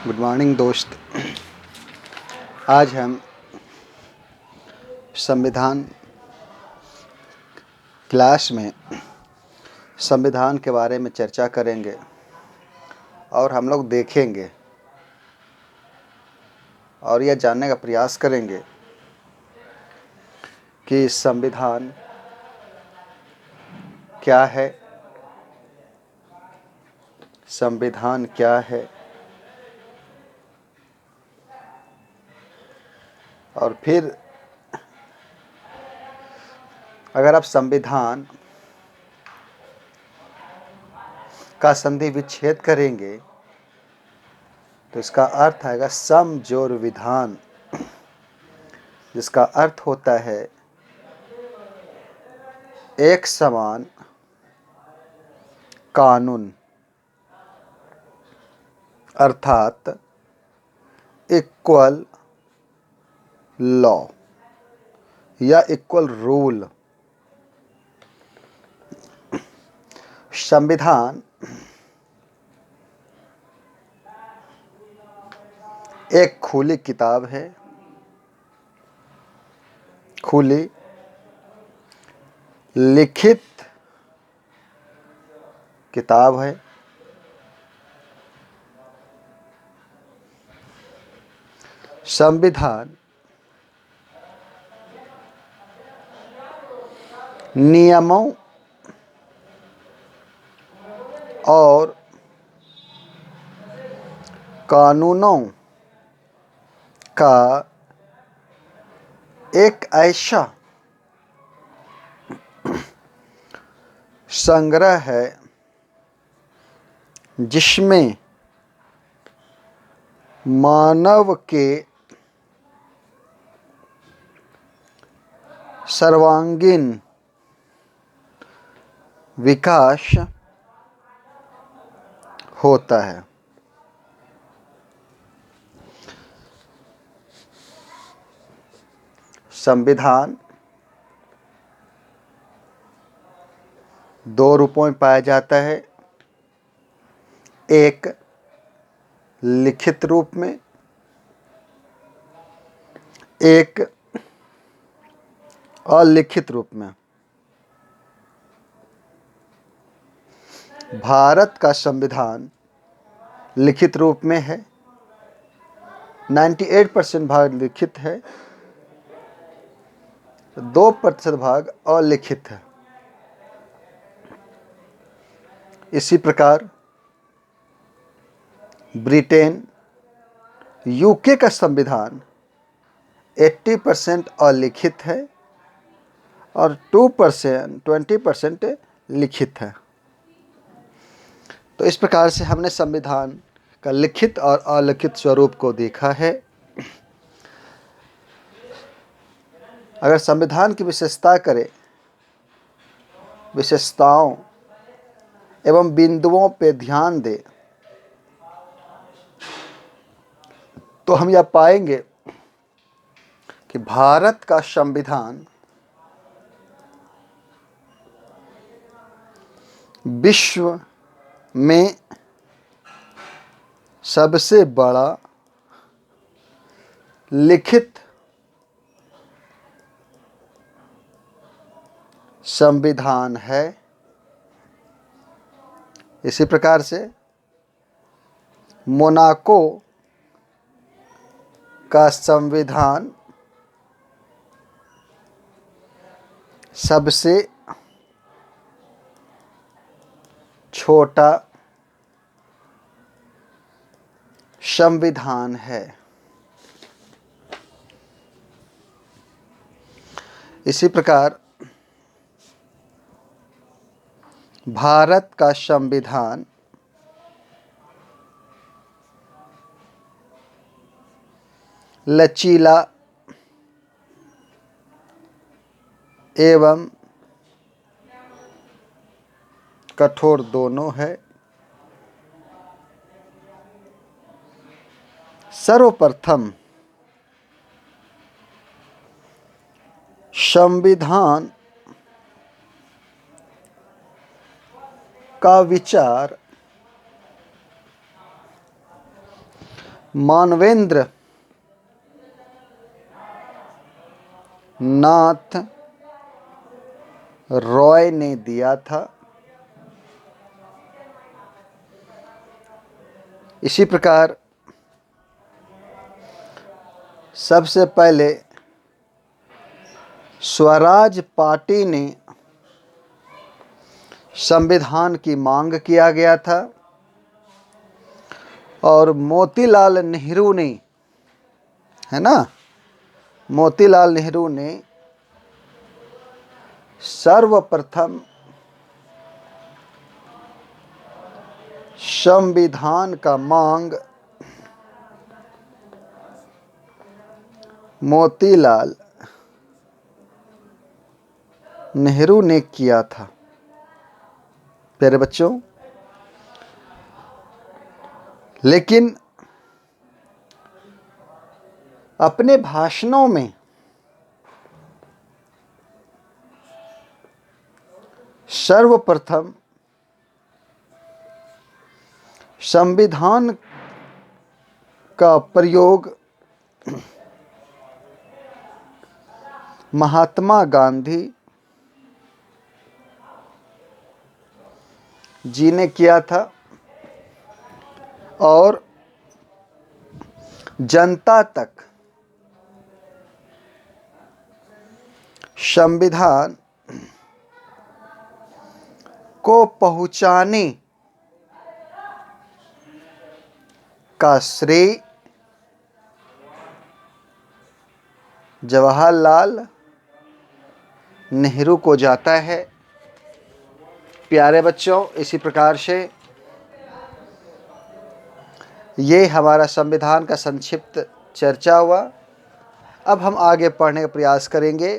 Good morning दोस्त। आज हम संविधान क्लास में संविधान के बारे में चर्चा करेंगे और हम लोग देखेंगे और यह जानने का प्रयास करेंगे कि संविधान क्या है, संविधान क्या है और फिर अगर आप संविधान का संधि विच्छेद करेंगे तो इसका अर्थ आएगा सम जोड़ विधान, जिसका अर्थ होता है एक समान कानून, अर्थात इक्वल लॉ या इक्वल रूल। संविधान एक खुली किताब है, खुली लिखित किताब है। संविधान नियमों और कानूनों का एक ऐसा संग्रह है जिसमें मानव के सर्वांगीण विकास होता है। संविधान दो रूपों में पाया जाता है, एक लिखित रूप में, एक अलिखित रूप में। भारत का संविधान लिखित रूप में है, 98% भाग लिखित है, 2% भाग अलिखित है। इसी प्रकार ब्रिटेन, यूके का संविधान 80% अलिखित है और 20% लिखित है। तो इस प्रकार से हमने संविधान का लिखित और अलिखित स्वरूप को देखा है। अगर संविधान की विशेषताओं एवं बिंदुओं पर ध्यान दें तो हम यह पाएंगे कि भारत का संविधान विश्व में सबसे बड़ा लिखित संविधान है। इसी प्रकार से मोनाको का संविधान सबसे छोटा संविधान है। इसी प्रकार भारत का संविधान लचीला एवं कठोर दोनों है। सर्वप्रथम संविधान का विचार मानवेंद्र नाथ रॉय ने दिया था। इसी प्रकार सबसे पहले स्वराज पार्टी ने संविधान की मांग किया गया था और मोतीलाल नेहरू ने, है ना, मोतीलाल नेहरू ने सर्वप्रथम संविधान का मांग मोतीलाल नेहरू ने किया था। प्यारे बच्चों, लेकिन अपने भाषणों में सर्वप्रथम संविधान का प्रयोग महात्मा गांधी जी ने किया था और जनता तक संविधान को पहुंचाने का श्रेय जवाहरलाल नेहरू को जाता है। प्यारे बच्चों, इसी प्रकार से ये हमारा संविधान का संक्षिप्त चर्चा हुआ। अब हम आगे पढ़ने का प्रयास करेंगे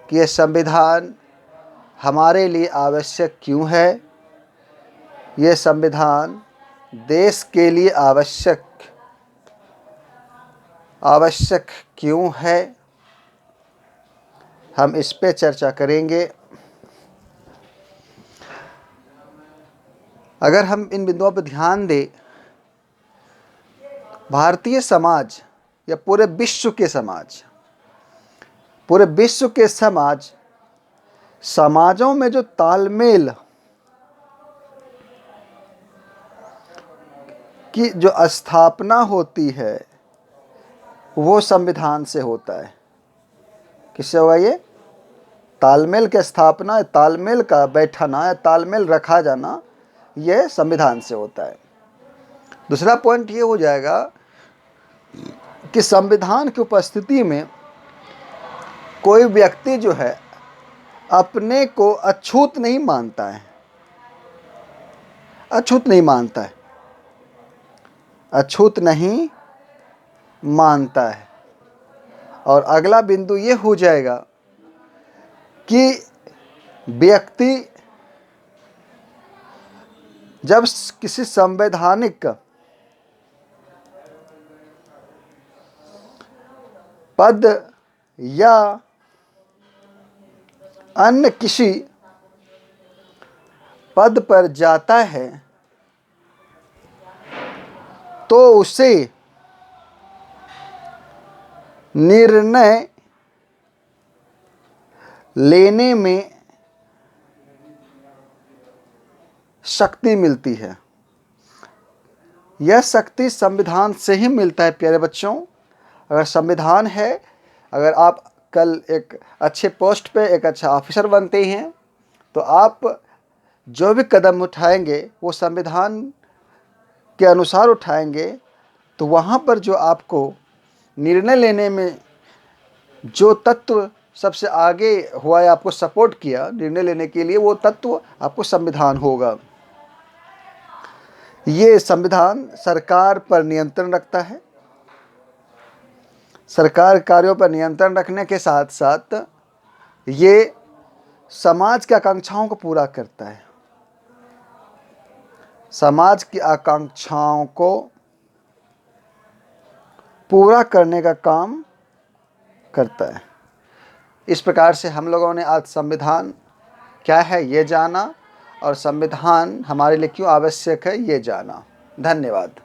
कि यह संविधान हमारे लिए आवश्यक क्यों है, यह संविधान देश के लिए आवश्यक क्यों है, हम इस पे चर्चा करेंगे। अगर हम इन बिंदुओं पर ध्यान दें, भारतीय समाज या पूरे विश्व के समाजों में जो तालमेल की जो स्थापना होती है वो संविधान से होता है। किससे होगा ये? तालमेल की स्थापना, तालमेल का बैठाना या तालमेल रखा जाना, ये संविधान से होता है। दूसरा पॉइंट ये हो जाएगा कि संविधान की उपस्थिति में कोई व्यक्ति जो है अपने को अछूत नहीं मानता है, अछूत नहीं मानता है। और अगला बिंदु ये हो जाएगा कि व्यक्ति जब किसी संवैधानिक पद या अन्य किसी पद पर जाता है तो उसे निर्णय लेने में शक्ति मिलती है। यह शक्ति संविधान से ही मिलता है। प्यारे बच्चों, अगर संविधान है, अगर आप कल एक अच्छे पोस्ट पे एक अच्छा ऑफिसर बनते हैं तो आप जो भी कदम उठाएंगे वो संविधान के अनुसार उठाएंगे। तो वहाँ पर जो आपको निर्णय लेने में जो तत्व सबसे आगे हुआ या आपको सपोर्ट किया निर्णय लेने के लिए, वो तत्व आपको संविधान होगा। ये संविधान सरकार पर नियंत्रण रखता है। सरकार कार्यों पर नियंत्रण रखने के साथ साथ ये समाज की आकांक्षाओं को पूरा करता है। समाज की आकांक्षाओं को पूरा करने का काम करता है। इस प्रकार से हम लोगों ने आज संविधान क्या है ये जाना और संविधान हमारे लिए क्यों आवश्यक है ये जाना। धन्यवाद।